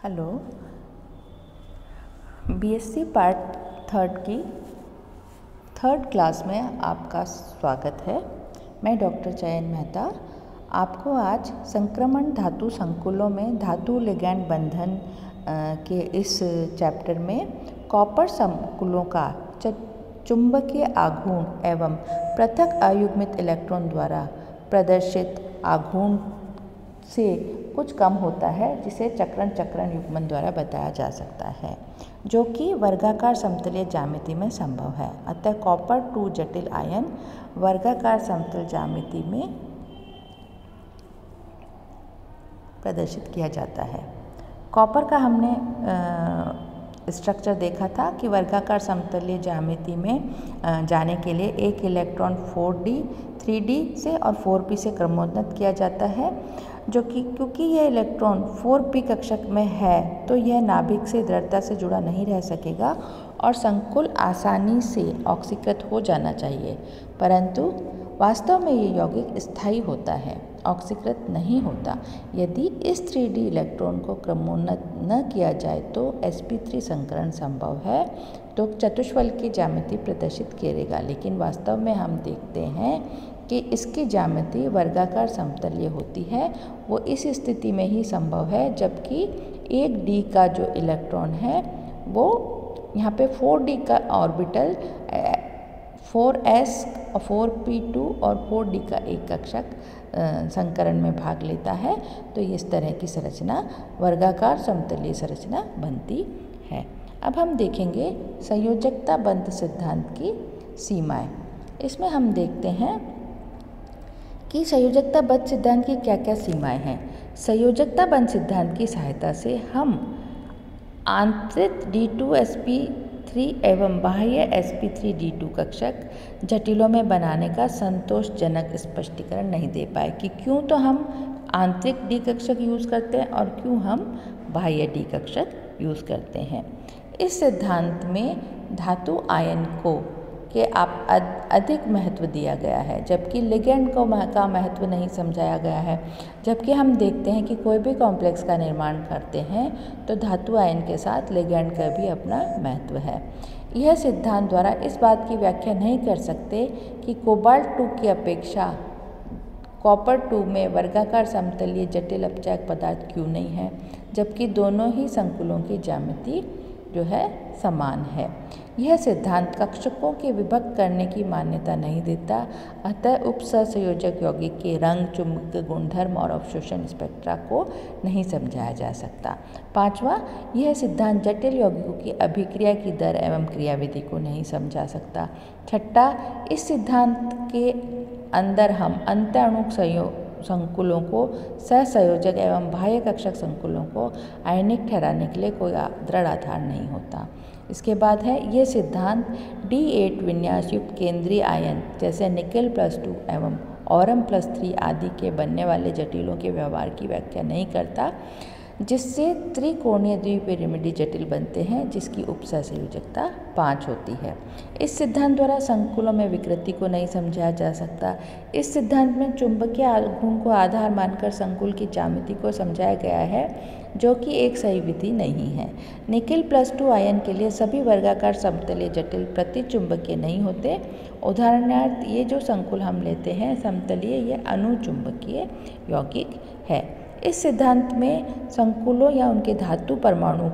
Hello. BSc part third की third class में आपका स्वागत है। मैं डॉक्टर चयन मेहता आपको आज संक्रमण धातु संकुलों में धातु लिगैंड बंधन के इस चैप्टर में कॉपर संकुलों का चुंबकीय आघूर्ण एवं पृथक अयुग्मित इलेक्ट्रॉन द्वारा प्रदर्शित आघूर्ण से कुछ कम होता है, जिसे चक्रण युग्मन द्वारा बताया जा सकता है, जो कि वर्गाकार समतलीय ज्यामिति में संभव है। अतः कॉपर 2 जटिल आयन वर्गाकार समतल ज्यामिति में प्रदर्शित किया जाता है। कॉपर का हमने स्ट्रक्चर देखा था कि वर्गाकार समतलीय ज्यामिति में जाने के लिए एक इलेक्ट्रॉन 4d 3d से और 4p से क्रमोन्नत किया जाता है, जो कि क्योंकि यह इलेक्ट्रॉन 4p कक्षक में है तो यह नाभिक से दृढ़ता से जुड़ा नहीं रह सकेगा और संकुल आसानी से ऑक्सीकृत हो जाना चाहिए, परंतु वास्तव में ये यौगिक स्थायी होता है, ऑक्सीकृत नहीं होता। यदि इस 3d इलेक्ट्रॉन को क्रमोन्नत न किया जाए तो sp3 संकरण संभव है, तो चतुष्फलक की ज्यामिति प्रदर्शित करेगा, लेकिन वास्तव में हम देखते हैं कि इसकी ज्यामिति वर्गाकार समतलीय होती है। वो इस स्थिति में ही संभव है जबकि एक d का जो इलेक्ट्रॉन है वो यहाँ पे 4d का ऑर्बिटल 4s और 4p2 और 4d का एक कक्षक संकरण में भाग लेता है, तो इस तरह की संरचना वर्गाकार समतलीय संरचना बनती है। अब हम देखेंगे संयोजकता बंध सिद्धांत की सीमाएं। इसमें हम देखते हैं कि संयोजकता बंध सिद्धांत की क्या क्या सीमाएं हैं। संयोजकता बंध सिद्धांत की सहायता से हम आंतरिक D2sp3 एवं बाह्य sp3d2 कक्षक जटिलों में बनाने का संतोषजनक स्पष्टीकरण नहीं दे पाए कि क्यों तो हम आंतरिक D कक्षक यूज़ करते हैं और क्यों हम बाह्य D कक्षक यूज़ करते हैं। इस सिद्धांत में धातु आयन को के अधिक महत्व दिया गया है, जबकि लिगैंड का महत्व नहीं समझाया गया है। जबकि हम देखते हैं कि कोई भी कॉम्प्लेक्स का निर्माण करते हैं तो धातु आयन के साथ लिगैंड का भी अपना महत्व है। यह सिद्धांत द्वारा इस बात की व्याख्या नहीं कर सकते कि कोबाल्ट 2 की अपेक्षा कॉपर 2 में वर्गाकार समतलीय जटिल अपचायक पदार्थ क्यों नहीं है, जबकि दोनों ही संकुलों की ज्यामिति जो है समान है। यह सिद्धांत कक्षकों के विभक्त करने की मान्यता नहीं देता, अतः उपसंयोजक यौगिक के रंग, चुंबकीय गुणधर्म और अवशोषण स्पेक्ट्रा को नहीं समझाया जा सकता। पांचवा, यह सिद्धांत जटिल यौगिकों की अभिक्रिया की दर एवं क्रियाविधि को नहीं समझा सकता। छठा, इस सिद्धांत के अंदर हम अंतःअणु संकुलों को सहसंयोजक एवं बाह्य कक्षक संकुलों को आयनिक ठहराने के लिए कोई दृढ़ आधार नहीं होता। इसके बाद है यह सिद्धांत D8 विन्यास युक्त केंद्रीय आयन जैसे निकेल +2 एवं ऑरम +3 आदि के बनने वाले जटिलों के व्यवहार की व्याख्या नहीं करता, जिससे त्रिकोणीय द्विपिरिमिडीय जटिल बनते हैं, जिसकी उपसंयोजकता 5 होती है। इस सिद्धांत द्वारा संकुलों में विकृति को नहीं समझाया जा सकता। इस सिद्धांत में चुंबकीय आघूर्ण को आधार मानकर संकुल की ज्यामिति को समझाया गया है, जो कि एक सही विधि नहीं है। निकेल +2 आयन के लिए सभी वर्गाकार समतलीय जटिल प्रतिचुंबकीय नहीं होते। उदाहरणार्थ ये जो संकुल हम लेते हैं समतलीय, ये अनुचुंबकीय यौगिक है। इस सिद्धांत में संकुलों या उनके धातु परमाणु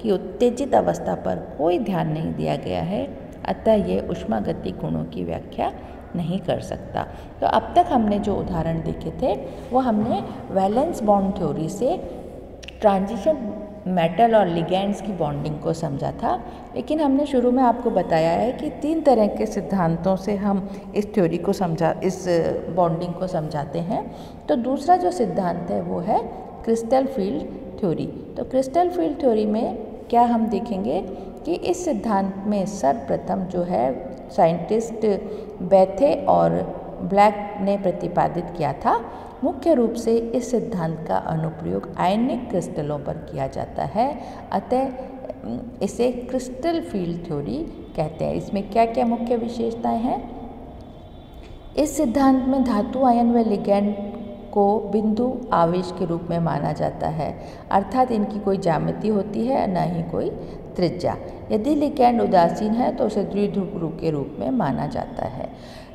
की उत्तेजित अवस्था पर कोई ध्यान नहीं दिया गया है, अतः ये ऊष्मागतिक गुणों की व्याख्या नहीं कर सकता। तो अब तक हमने जो उदाहरण देखे थे वो हमने वैलेंस बॉन्ड थ्योरी से ट्रांजिशन मेटल और लिगैंड्स की बॉन्डिंग को समझा था, लेकिन हमने शुरू में आपको बताया है कि 3 तरह के सिद्धांतों से हम इस थ्योरी को इस बॉन्डिंग को समझाते हैं। तो दूसरा जो सिद्धांत है वो है क्रिस्टल फील्ड थ्योरी। तो क्रिस्टल फील्ड थ्योरी में क्या हम देखेंगे कि इस सिद्धांत में सर्वप्रथम जो है साइंटिस्ट बेथे और ब्लैक ने प्रतिपादित किया था। मुख्य रूप से इस सिद्धांत का अनुप्रयोग आयनिक क्रिस्टलों पर किया जाता है, अतः इसे क्रिस्टल फील्ड थ्योरी कहते हैं। इसमें क्या क्या मुख्य विशेषताएं हैं? इस सिद्धांत में धातु आयन व लिगैंड को बिंदु आवेश के रूप में माना जाता है, अर्थात इनकी कोई ज्यामिति होती है न ही कोई त्रिज्या। यदि लिगैंड उदासीन है तो उसे द्विध्रुव के रूप में माना जाता है।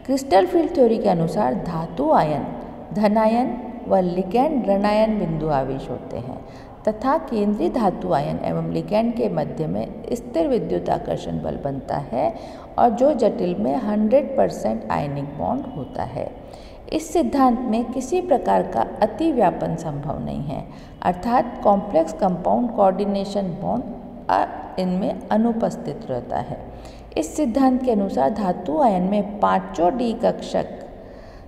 क्रिस्टल फील्ड थ्योरी के अनुसार धातु आयन धनायन व लिगैंड ऋणायन बिंदु आवेश होते हैं तथा केंद्रीय धातु आयन एवं लिगैंड के मध्य में स्थिर विद्युत आकर्षण बल बनता है और जो जटिल में 100% आयनिक बॉन्ड होता है। इस सिद्धांत में किसी प्रकार का अतिव्यापन संभव नहीं है, अर्थात कॉम्प्लेक्स कंपाउंड कोऑर्डिनेशन बॉन्ड इनमें अनुपस्थित रहता है। इस सिद्धांत के अनुसार धातु आयन में पांचों डी कक्षक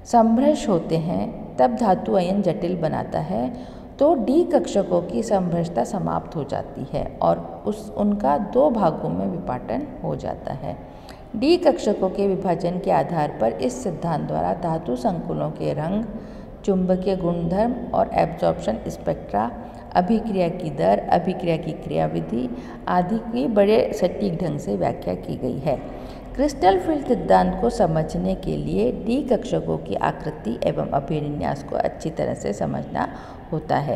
समभ्रश होते हैं, तब धातु आयन जटिल बनाता है तो डी कक्षकों की समभ्रशता समाप्त हो जाती है और उनका दो भागों में विपाटन हो जाता है। डी कक्षकों के विभाजन के आधार पर इस सिद्धांत द्वारा धातु संकुलों के रंग, चुंबकीय गुणधर्म और एब्जॉर्प्शन स्पेक्ट्रा, अभिक्रिया की दर, अभिक्रिया की क्रियाविधि आदि की बड़े सटीक ढंग से व्याख्या की गई है। क्रिस्टल फील्ड सिद्धांत को समझने के लिए डी कक्षकों की आकृति एवं अभिविन्यास को अच्छी तरह से समझना होता है।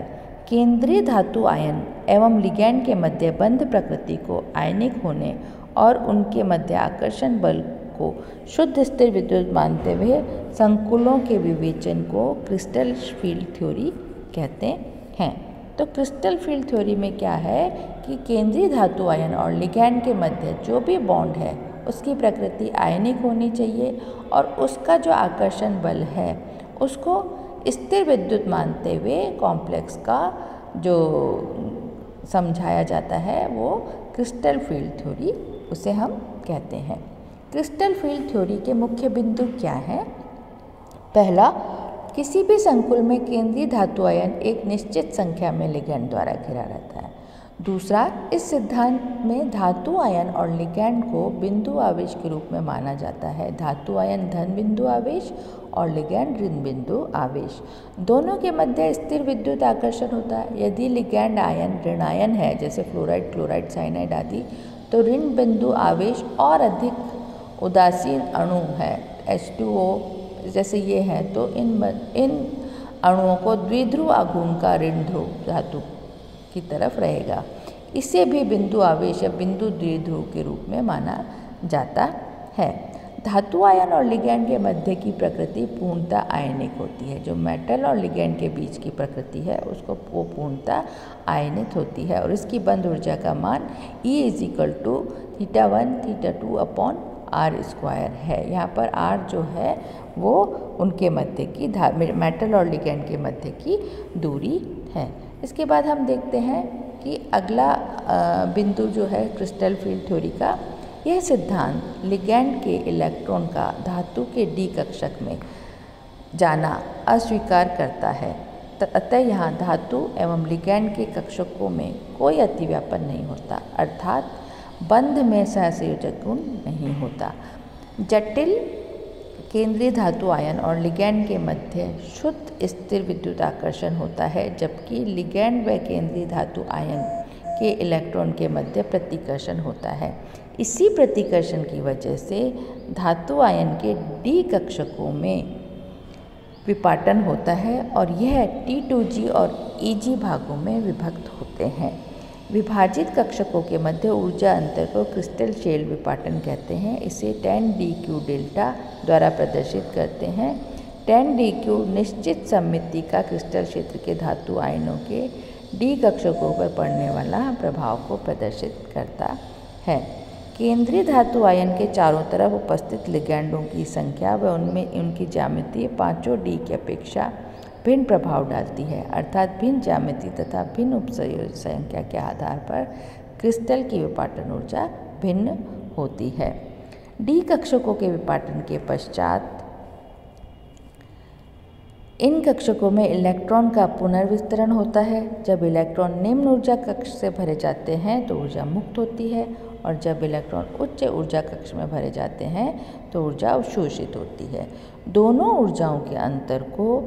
केंद्रीय धातु आयन एवं लिगैंड के मध्य बंध प्रकृति को आयनिक होने और उनके मध्य आकर्षण बल को शुद्ध स्थिर विद्युत मानते हुए संकुलों के विवेचन को क्रिस्टल फील्ड थ्योरी कहते हैं। तो क्रिस्टल फील्ड थ्योरी में क्या है कि केंद्रीय धातु आयन और लिगैंड के मध्य जो भी बॉन्ड है उसकी प्रकृति आयनिक होनी चाहिए और उसका जो आकर्षण बल है उसको स्थिर विद्युत मानते हुए कॉम्प्लेक्स का जो समझाया जाता है वो क्रिस्टल फील्ड थ्योरी उसे हम कहते हैं। क्रिस्टल फील्ड थ्योरी के मुख्य बिंदु क्या हैं? पहला, किसी भी संकुल में केंद्रीय धातु आयन एक निश्चित संख्या में लिगैंड द्वारा घिरा रहता है। दूसरा, इस सिद्धांत में धातु आयन और लिगैंड को बिंदु आवेश के रूप में माना जाता है। धातु आयन धन बिंदु आवेश और लिगैंड ऋण बिंदु आवेश, दोनों के मध्य स्थिर विद्युत आकर्षण होता है। यदि लिगैंड आयन ऋणायन है, जैसे फ्लोराइड, क्लोराइड, साइनाइड आदि, तो ऋण बिंदु आवेश और अधिक उदासीन अणु है, H2O जैसे ये हैं, तो इन अणुओं को द्विध्रुव आघूर्ण का ऋण ध्रुव धातु की तरफ रहेगा। इसे भी बिंदु आवेश या बिंदु द्विध्रुव के रूप में माना जाता है। धातु आयन और लिगैंड के मध्य की प्रकृति पूर्णतः आयनिक होती है। जो मेटल और लिगैंड के बीच की प्रकृति है उसको वो पूर्णतः आयनित होती है और इसकी बंध ऊर्जा का मान E = θ1 θ2 अपॉन r² है। यहाँ पर r जो है वो उनके मध्य की मेटल और लिगैंड के मध्य की दूरी है। इसके बाद हम देखते हैं कि अगला बिंदु जो है क्रिस्टल फील्ड थ्योरी का, यह सिद्धांत लिगैंड के इलेक्ट्रॉन का धातु के डी कक्षक में जाना अस्वीकार करता है। अतः यहाँ धातु एवं लिगैंड के कक्षकों में कोई अतिव्यापन नहीं होता, अर्थात बंध में सहसंयोजक गुण नहीं होता। जटिल केंद्रीय धातु आयन और लिगैंड के मध्य शुद्ध स्थिर विद्युत आकर्षण होता है, जबकि लिगैंड व केंद्रीय धातु आयन के इलेक्ट्रॉन के मध्य प्रतिकर्षण होता है। इसी प्रतिकर्षण की वजह से धातु आयन के डी कक्षकों में विपाटन होता है और यह T2G और EG भागों में विभक्त होते हैं। विभाजित कक्षकों के मध्य ऊर्जा अंतर को क्रिस्टल शेल विपाटन कहते हैं। इसे 10dq डेल्टा द्वारा प्रदर्शित करते हैं। 10dq निश्चित सममिति का क्रिस्टल क्षेत्र के धातु आयनों के डी कक्षकों पर पड़ने वाला प्रभाव को प्रदर्शित करता है। केंद्रीय धातु आयन के चारों तरफ उपस्थित लिगैंडों की संख्या व उनमें उनकी ज्यामिति पांचों डी की अपेक्षा भिन्न प्रभाव डालती है, अर्थात भिन्न ज्यामिति तथा भिन्न उपसंयोजक संख्या के आधार पर क्रिस्टल की विपाटन ऊर्जा भिन्न होती है। डी कक्षकों के विपाटन के पश्चात इन कक्षकों में इलेक्ट्रॉन का पुनर्वितरण होता है। जब इलेक्ट्रॉन निम्न ऊर्जा कक्ष से भरे जाते हैं तो ऊर्जा मुक्त होती है और जब इलेक्ट्रॉन उच्च ऊर्जा कक्ष में भरे जाते हैं तो ऊर्जा अवशोषित होती है। दोनों ऊर्जाओं के अंतर को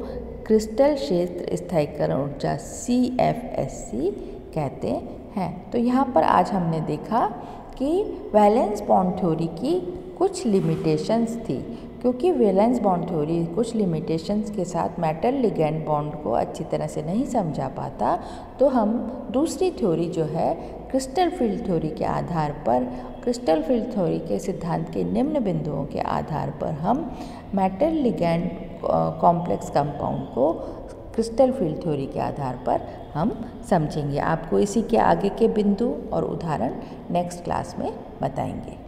क्रिस्टल क्षेत्र स्थायीकरण ऊर्जा CFSC कहते हैं। तो यहाँ पर आज हमने देखा कि वैलेंस बॉन्ड थ्योरी की कुछ लिमिटेशंस थी, क्योंकि वैलेंस बॉन्ड थ्योरी कुछ लिमिटेशंस के साथ मेटल लिगेंड बॉन्ड को अच्छी तरह से नहीं समझा पाता, तो हम दूसरी थ्योरी जो है क्रिस्टल फील्ड थ्योरी के आधार पर, क्रिस्टल फील्ड थ्योरी के सिद्धांत के निम्न बिंदुओं के आधार पर हम मेटल लिगेंड कॉम्प्लेक्स कंपाउंड को क्रिस्टल फील्ड थ्योरी के आधार पर हम समझेंगे। आपको इसी के आगे के बिंदु और उदाहरण नेक्स्ट क्लास में बताएंगे।